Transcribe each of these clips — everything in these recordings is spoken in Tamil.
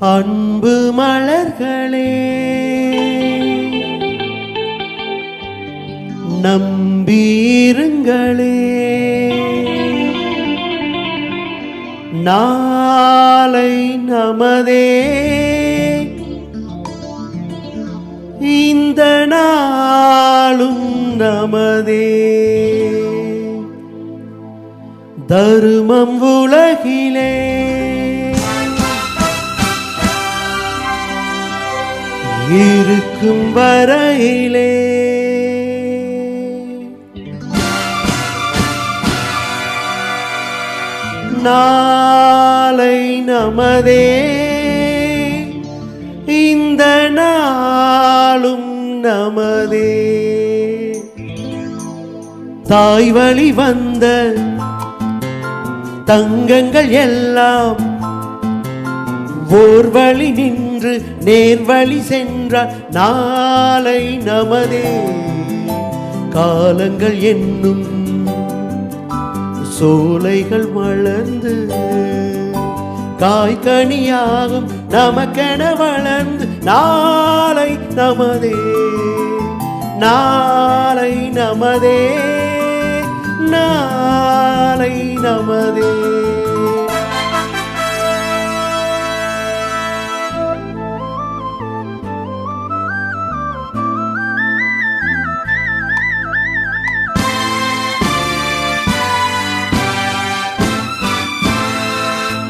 அன்பு மலர்களே, நம்பீருங்களே, நாளை நமதே, இந்த நாளும் நமதே. தருமம் உலகிலே இருக்கும் வரையிலே நாளை நமதே, இந்த நாளும் நமதே. தாய் வழி வந்த தங்கங்கள் எல்லாம் ஓர் வழி நின்று நேர்வழி சென்றார். நாளை நமதே. காலங்கள் என்னும் சோலைகள் வளர்ந்து காய்கனியாகும் நமக்கென வளர்ந்து நாளை நமதே, நாளை நமதே, நாளை நமதே.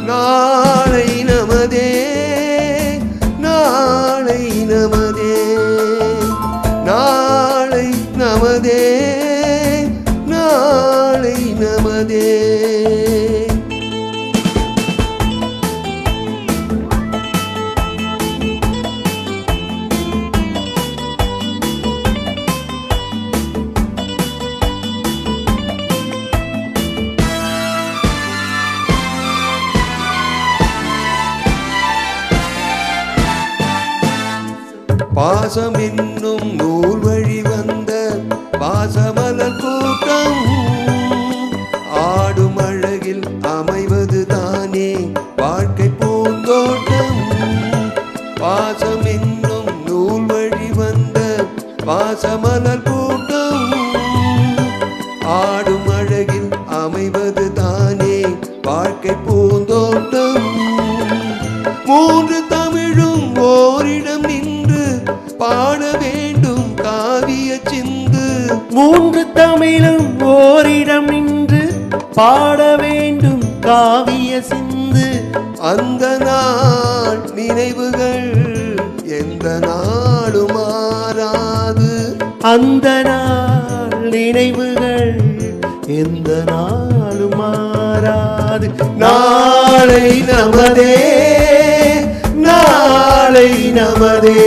நாளை நமதே, நாளை நமதே, நாளை நமதே, நாளை நமதே. பாசம் என்னும் நூல் வழி வந்த பாசமலர் கூட்டம் ஆடும் அழகில் அமைவது தானே வாழ்க்கை பூந்தோட்டம். பாசம் என்னும் நூல் வழி வந்த பாசமலர் கூட்டம் ஆடும் அழகில் அமைவது தானே வாழ்க்கை பூந்தோட்டம். மூன்று தமிழும் ஓரிடம் நின்று பாட வேண்டும் காவிய சிந்து. மூன்று தமிழும் ஓரிடம் நின்று பாட வேண்டும் காவிய சிந்து. அந்த நாள் நினைவுகள் எந்த நாளும் மாறாது. அந்த நாள் நினைவுகள் எந்த நாளும் மாறாது. நாளை நமதே, நாளை நமதே.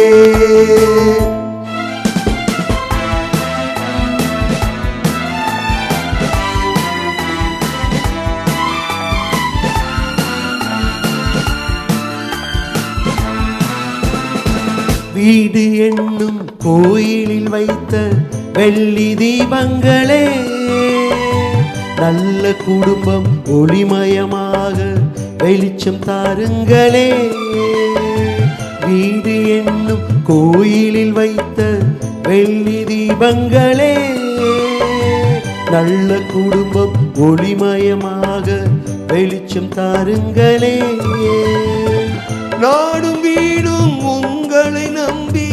வீடு என்னும் கோயிலில் வைத்த வெள்ளி தீபங்களே, நல்ல குடும்பம் ஒளிமயமாக வெளிச்சம் தாருங்களே. வீடு என்னும் கோயிலில் வைத்த வெள்ளி தீபங்களே, நல்ல குடும்பம் ஒளிமயமாக வெளிச்சம் தாருங்களே. நாடும் வீடும் உங்களை நம்பி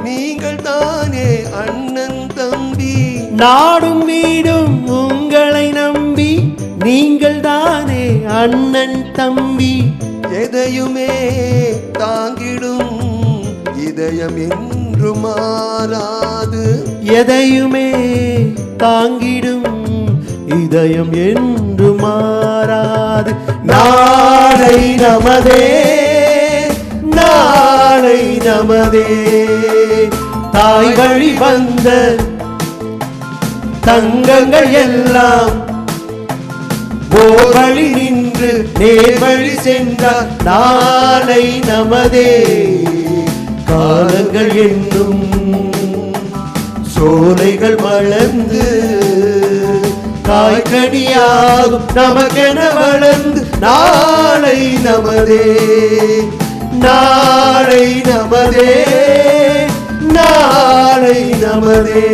நீங்கள் தானே அண்ணன் தம்பி. நாடும் வீடும் உங்களை நம்பி நீங்கள் தானே அண்ணன் தம்பி. எதையுமே தாங்கிடும் இதயம் என்று மாறாது. எதையுமே தாங்கிடும் இதயம் என்று மாறாது. நாளை நமதே, நாளை நமதே. தாய் வழி வந்த தங்கங்கள் எல்லாம் ஓர் வழி நின்று நேர்வழி சென்றார். நாளை நமதே. காலங்கள் என்னும் சோலைகள் வளர்ந்து காய்கனியாகும் நமக்கென வளர்ந்து நாளை நமதே, நாளை நமதே, நாளை நமதே.